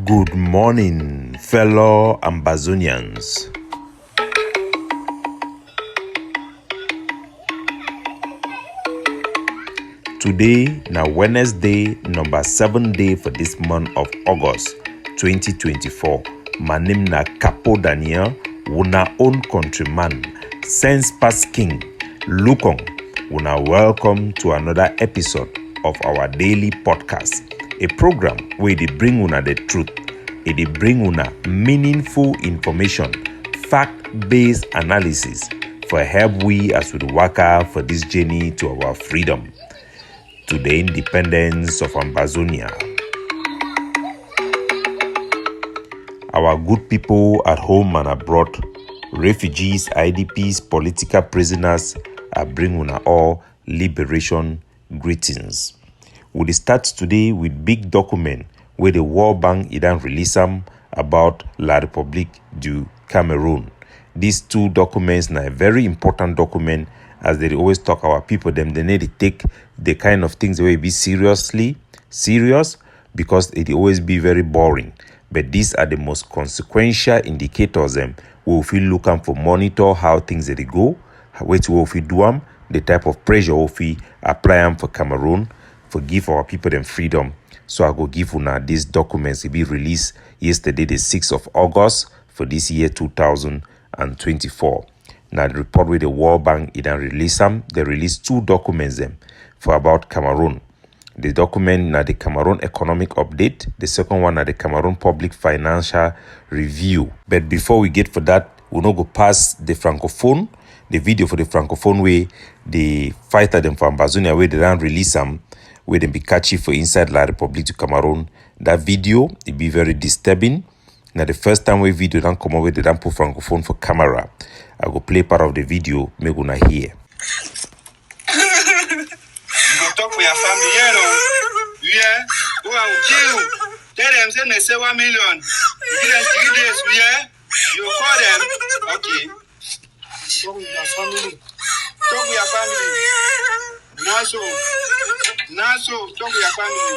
Good morning, fellow Ambazonians. Today, na Wednesday, number 7 day for this month of August 2024. My name na Capo Daniel, una own countryman, sense past king, Lukong. Una welcome to another episode of our daily podcast. A program where they bring una the truth, they bring una meaningful information, fact-based analysis for help we as we work out for this journey to our freedom, to the independence of Ambazonia. Our good people at home and abroad, refugees, IDPs, political prisoners, I bring una all liberation greetings. We'll start today with big document where the World Bank idan release them about La République du Cameroon. These two documents are a very important document, as they always talk our people them they need to take the kind of things that will be serious because it always be very boring. But these are the most consequential indicators we will feel looking for monitor how things they go, which will we do them, the type of pressure we apply them for Cameroon, for give our people them freedom. So I go give una these documents to be released yesterday, the 6th of August for this year 2024. Now the report with the World Bank it then release them. They released two documents them for about Cameroon. The document now the Cameroon economic update. The second one now the Cameroon public financial review. But before we get for that, we'll not go past the Francophone. The video for the Francophone way the fighter them for Ambazonia where they don't release them, where they be catchy for inside La République du Cameroon. That video it be very disturbing. Now the first time we video don't come over, they don't put Francophone for camera. I go play part of the video, make una hear. You go talk with your family, you know. Yeah, go and kill. Tell them say they say 1 million. You give them 3 days, yeah. You call them. Okay. Talk with your family. Talk with your family. Now so, talk with your family.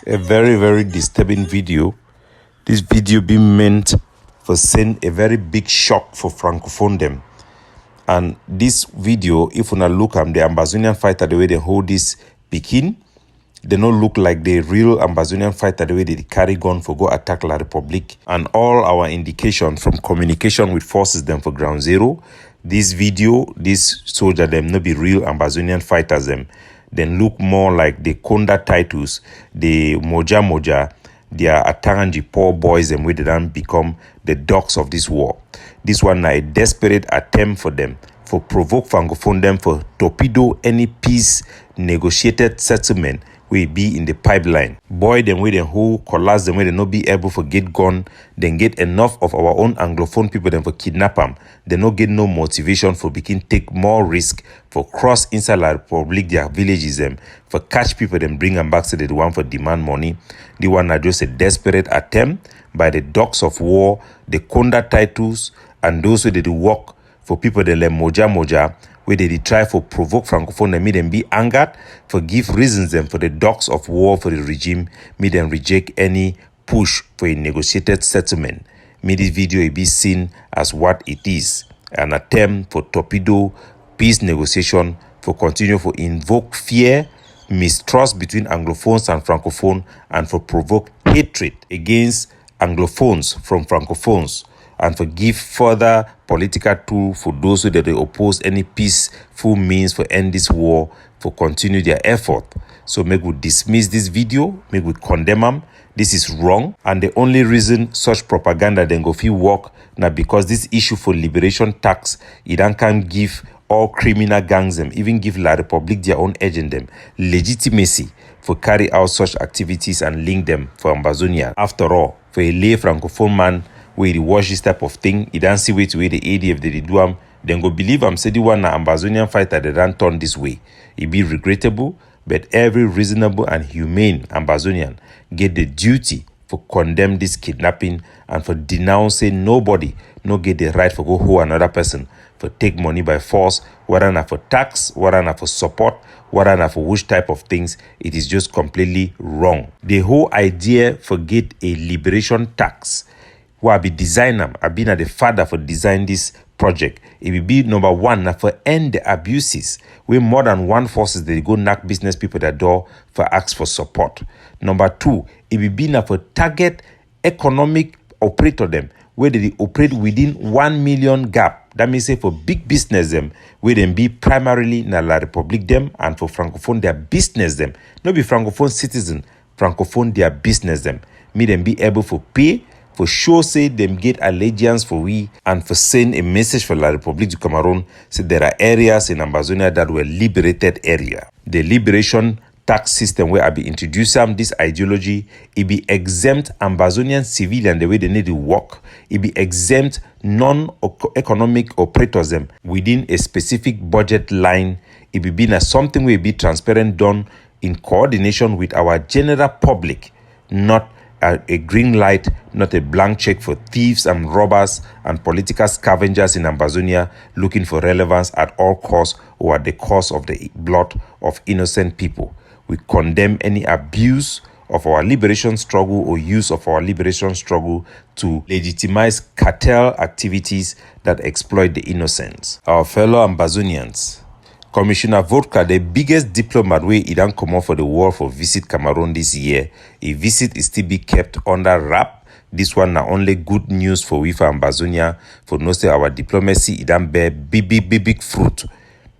A very, very disturbing video. This video being meant for send a very big shock for Francophone them. And this video, if you look at the Ambazonian fighter, the way they hold this Pekin, they don't look like the real Ambazonian fighter, the way they carry gun for go attack La République. And all our indication from communication with forces them for ground zero, this video, this soldier them not be real Ambazonian fighters them. Then look more like the Konda titles, the Moja, their Atanganji poor boys them where they don't become the dogs of this war. This one na a desperate attempt for them for provoke Francophone them for torpedo any peace negotiated settlement will be in the pipeline. Boy them with them who collapse them where they not be able to get gun, then get enough of our own Anglophone people them for kidnap them. They not get no motivation for begin take more risk for cross inside La République their villages them for catch people them bring them back to the one for demand money. The one are just a desperate attempt by the dogs of war, the Konda titles, and those who they do work for people they like Moja, where they try for provoke Francophone and make them be angered, for give reasons them for the dogs of war for the regime, make them reject any push for a negotiated settlement. May this video be seen as what it is, an attempt for torpedo peace negotiation, for continue for invoke fear, mistrust between Anglophones and Francophone, and for provoke hatred against Anglophones from Francophones, and for give further political tool for those who that they oppose any peaceful means for end this war, for continue their effort. So make we dismiss this video, make we condemn them. This is wrong, and the only reason such propaganda then go fit work now because this issue for liberation tax it can give all criminal gangs them, even give La République their own agent them legitimacy for carry out such activities and link them for Ambazonia. After all, for a lay Francophone man where he watch this type of thing, he don't see way to where the ADF they do them, then go believe I'm say the one na Ambazonian fighter they don't turn this way. It be regrettable, but every reasonable and humane Ambazonian get the duty for condemn this kidnapping and for denouncing nobody no get the right for go hold another person for take money by force, whether not for tax, whether not for support, whether not for which type of things. It is just completely wrong. The whole idea for get a liberation tax, who I be designer, I been at the father for design this project. It will be number one now for end the abuses where more than one forces they go knock business people at the door for ask for support. Number two, it will be now for target economic operator them where they operate within 1 million gap. That means say for big business them where them be primarily na La Republic them and for Francophone their business them. Not be Francophone citizen, Francophone their business them. Me them be able for pay for sure say them get allegiance for we and for send a message for La Republique du Cameroon say there are areas in Ambazonia that were liberated area. The liberation tax system where I be introduce them this ideology, it be exempt Ambazonian civilian the way they need to work. It be exempt non-economic operators them within a specific budget line. It be been as something will be transparent done in coordination with our general public, not a green light, not a blank check for thieves and robbers and political scavengers in Ambazonia looking for relevance at all costs or at the cost of the blood of innocent people. We condemn any abuse of our liberation struggle or use of our liberation struggle to legitimize cartel activities that exploit the innocents. Our fellow Ambazonians, Commissioner Vodka, the biggest diplomat way he done come out for the world for visit Cameroon this year. A visit is still be kept under wrap. This one not only good news for we for Ambazonia, for no say our diplomacy it done bear big fruit.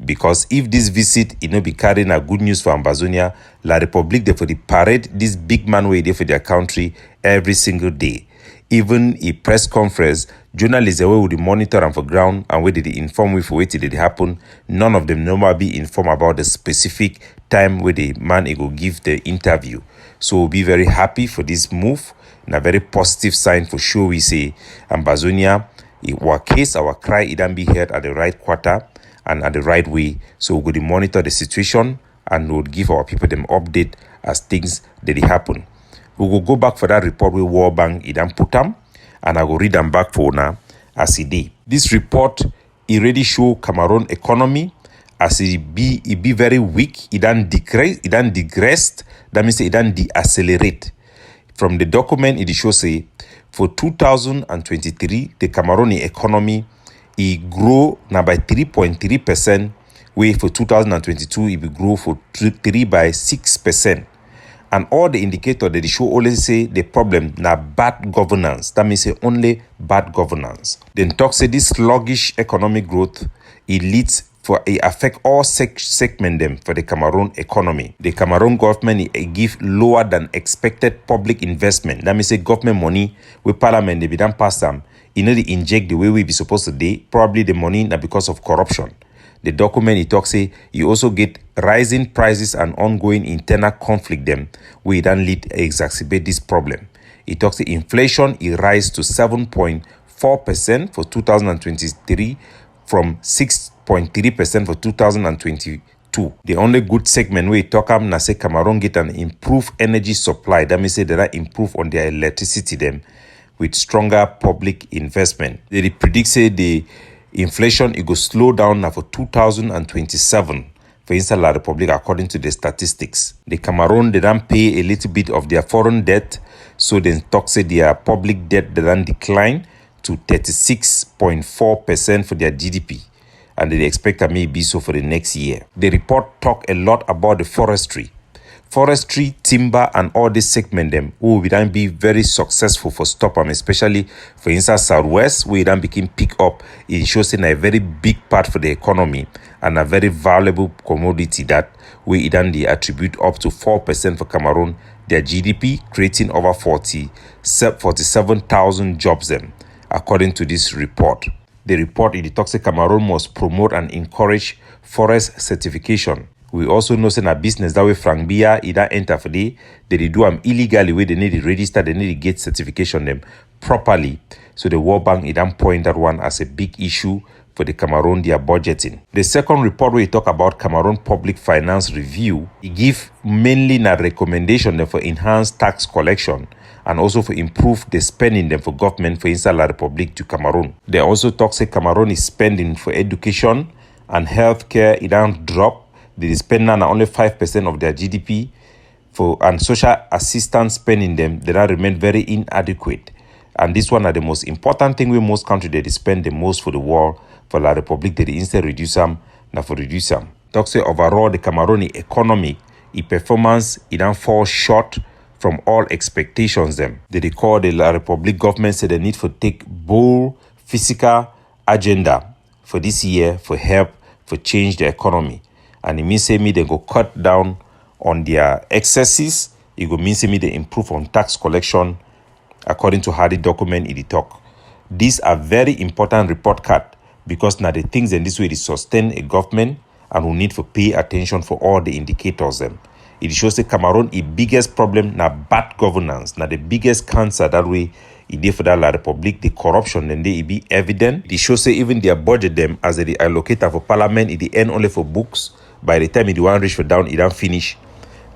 Because if this visit it no be carrying a good news for Ambazonia, La Republique they for the parade this big man way there for their country every single day. Even a press conference, journalists away with the monitor and for ground and where did they inform we for what did it happen. None of them normally be informed about the specific time where the man go give the interview. So we'll be very happy for this move and a very positive sign for sure. We say Ambazonia, our case, our cry, it can be heard at the right quarter and at the right way. So we're going to monitor the situation and we'll give our people them update as things that happen. We will go back for that report with World Bank it done put them, and I will read them back for now as it did. This report it already show Cameroon economy as it be very weak. It done decrease, it done digressed. That means it done deaccelerate. From the document it shows say for 2023 the Cameroon economy it grow now by 3.3%. Where for 2022 it will grow for 3 by 6%. And all the indicators that they show always say the problem na bad governance. That means say only bad governance. Then talk say this sluggish economic growth it leads for it affect all segment them for the Cameroon economy. The Cameroon government it give lower than expected public investment. That means say government money with parliament they be done pass them. You know they inject the way we be supposed to do. Probably the money na because of corruption. The document it talks say you also get rising prices and ongoing internal conflict them where it then lead exacerbate this problem. It talks the inflation it rise to 7.4% for 2023 from 6.3% for 2022. The only good segment where it talk na say Cameroon get an improved energy supply. That means say they are improve on their electricity them with stronger public investment. They predict say the inflation it go slow down now for 2027 for inside La Republique according to the statistics. The Cameroon they don't pay a little bit of their foreign debt, so then talk say their public debt they don't decline to 36.4% for their GDP, and they expect that may be so for the next year. The report talk a lot about the forestry, timber, and all this segment them who will then be very successful for stop them, especially for instance Southwest where it then became pick up. It shows in a very big part for the economy and a very valuable commodity that where it then they attribute up to 4% for Cameroon, their GDP creating over 47,000 jobs them according to this report. The report it talks that Cameroon must promote and encourage forest certification. We also know say na business that way Frank Bia either enter for they do them illegally where they need to register, they need to get certification them properly. So the World Bank it then point that one as a big issue for the Cameroon their budgeting. The second report where we talk about Cameroon public finance review, it give mainly a recommendation for enhanced tax collection and also for improve the spending them for government for inside La Republique du Cameroon. They also talk say Cameroon is spending for education and healthcare. It don't drop. They spend now only 5% of their GDP for and social assistance spending them. They now remain very inadequate. And this one are the most important thing we most country they spend the most for the world. For La Republique, they instead reduce them, now for reduce them. Talk say overall the Camerooni economy, its performance, it don't fall short from all expectations them. They recall the La Republique government said they need to take bold physical agenda for this year for help for change the economy. And it means say me they go cut down on their excesses. It go mean say me they improve on tax collection according to how the document it talk. These are very important report card because now the things in this way they sustain a government and we need to pay attention for all the indicators them. It shows the Cameroon its biggest problem na bad governance. Now the biggest cancer that way it did for that La Republique, the corruption and they be evident. It shows say even their budget them as they allocate for parliament, it end only for books. By the time it want reach for down, it don't finish.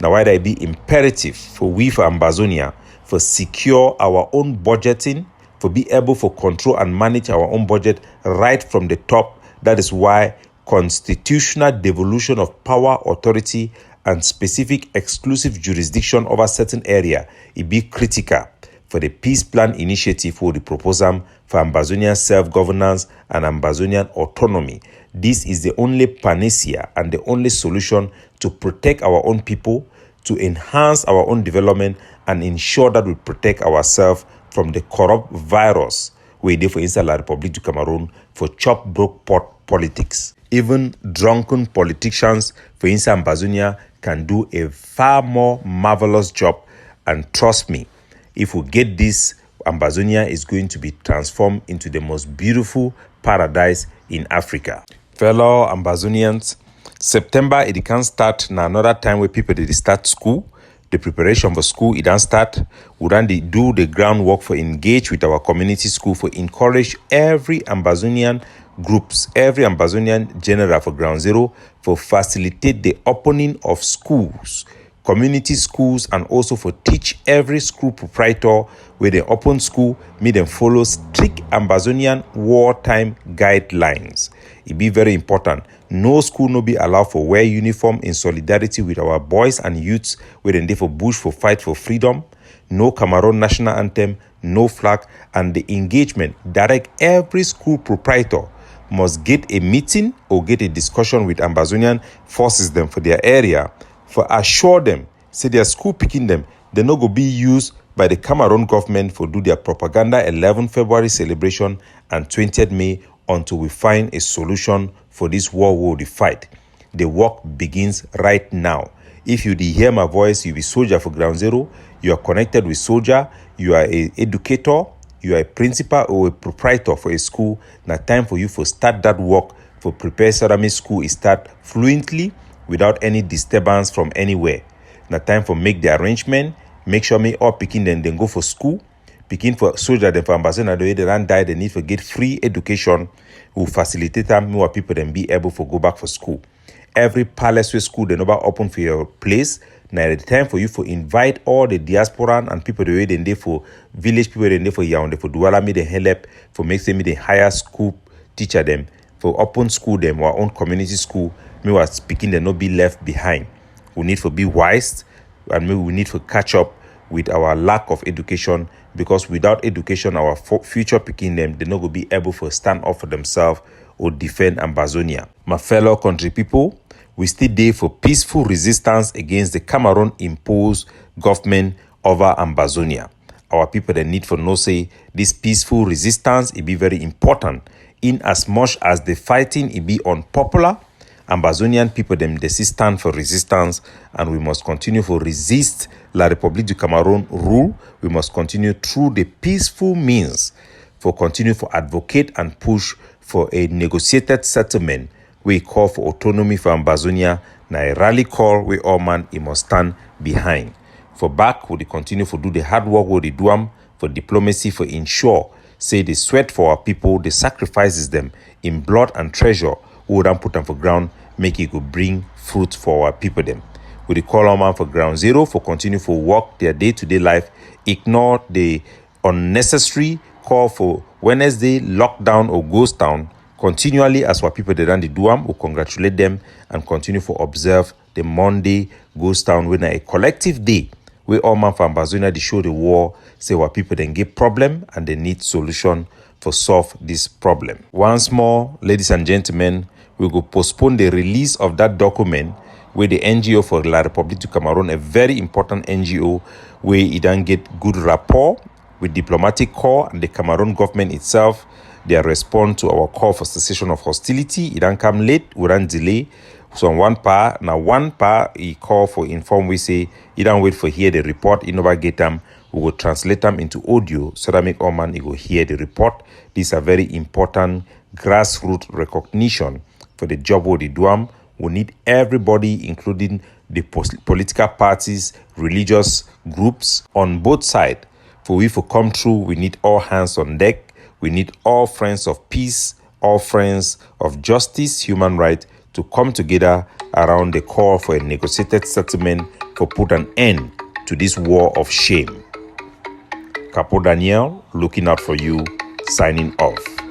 Now why that be imperative for we for Ambazonia for secure our own budgeting, for be able for control and manage our own budget right from the top. That is why constitutional devolution of power, authority, and specific exclusive jurisdiction over certain area, it be critical for the peace plan initiative for the proposal for Ambazonian self-governance and Ambazonian autonomy. This is the only panacea and the only solution to protect our own people, to enhance our own development, and ensure that we protect ourselves from the corrupt virus we did for inside La Republique du Cameroon for chop broke pot politics. Even drunken politicians for inside Ambazonia can do a far more marvelous job, and trust me, if we get this, Ambazonia is going to be transformed into the most beautiful paradise in Africa. Fellow Ambazonians, September it can start now another time where people they start school. The preparation for school it don't start. We don't do the groundwork for engage with our community school for encourage every Ambazonian groups, every Ambazonian general for ground zero for facilitate the opening of schools, community schools, and also for teach every school proprietor where they open school, make them follow strict Ambazonian wartime guidelines. It be very important. No school no be allowed for wear uniform in solidarity with our boys and youths where they for bush for fight for freedom. No Cameroon national anthem, no flag, and the engagement direct every school proprietor must get a meeting or get a discussion with Ambazonian forces them for their area for assure them, say their school picking them, they no go be used by the Cameroon government for do their propaganda 11 February celebration and 20th May until we find a solution for this war we fight. The work begins right now. If you hear my voice, you be soldier for ground zero, you are connected with soldier, you are a educator, you are a principal or a proprietor for a school, now time for you for start that work for prepare ceramic school is start fluently without any disturbance from anywhere. Now time for make the arrangement, make sure me all picking then go for school, picking for soldier then for ambassador the way they don't die, they need to get free education, will facilitate them more people then be able to go back for school. Every palace school they never open for your place. Now the time for you for invite all the diaspora and people the way they there for village people they there for Yaoundé for Douala me the help for make them the higher school teacher them for open school them our own community school. Me was speaking they not be left behind. We need to be wise and we need to catch up with our lack of education, because without education our future picking them they not going to be able to stand up for themselves or defend Ambazonia. My fellow country people, we still there for peaceful resistance against the Cameroon imposed government over Ambazonia. Our people they need for know say this peaceful resistance it be very important in as much as the fighting it be unpopular. Ambazonian people them they stand for resistance, and we must continue to resist La République du Cameroon rule. We must continue through the peaceful means for continue to advocate and push for a negotiated settlement. We call for autonomy for Ambazonia. Now a rally call we all man it must stand behind. For back we continue to do the hard work we do for diplomacy for ensure say the sweat for our people, the sacrifices them in blood and treasure we would put them for ground, make it go bring fruit for our people them. We dey call on man for ground zero for continue for work their day-to-day life. Ignore the unnecessary call for Wednesday lockdown or ghost town. Continually, as what people they done the do am, we congratulate them and continue for observe the Monday ghost town when a collective day. We all man from Ambazonia they show the war, say what people then get problem and they need solution for solve this problem. Once more, ladies and gentlemen, we will postpone the release of that document where the NGO for La République du Cameroon, a very important NGO, where it don't get good rapport with diplomatic corps and the Cameroon government itself. Their response to our call for cessation of hostility, it don't come late, we don't delay. So on one part, he call for inform, we say, he don't wait for hear the report, he never get them, we will translate them into audio so that make all man, he go hear the report. These are very important grassroots recognition for the job of the DUAM. We need everybody, including the political parties, religious groups on both sides. For we to come through, we need all hands on deck. We need all friends of peace, all friends of justice, human rights, to come together around the call for a negotiated settlement for put an end to this war of shame. Capo Daniel, looking out for you, signing off.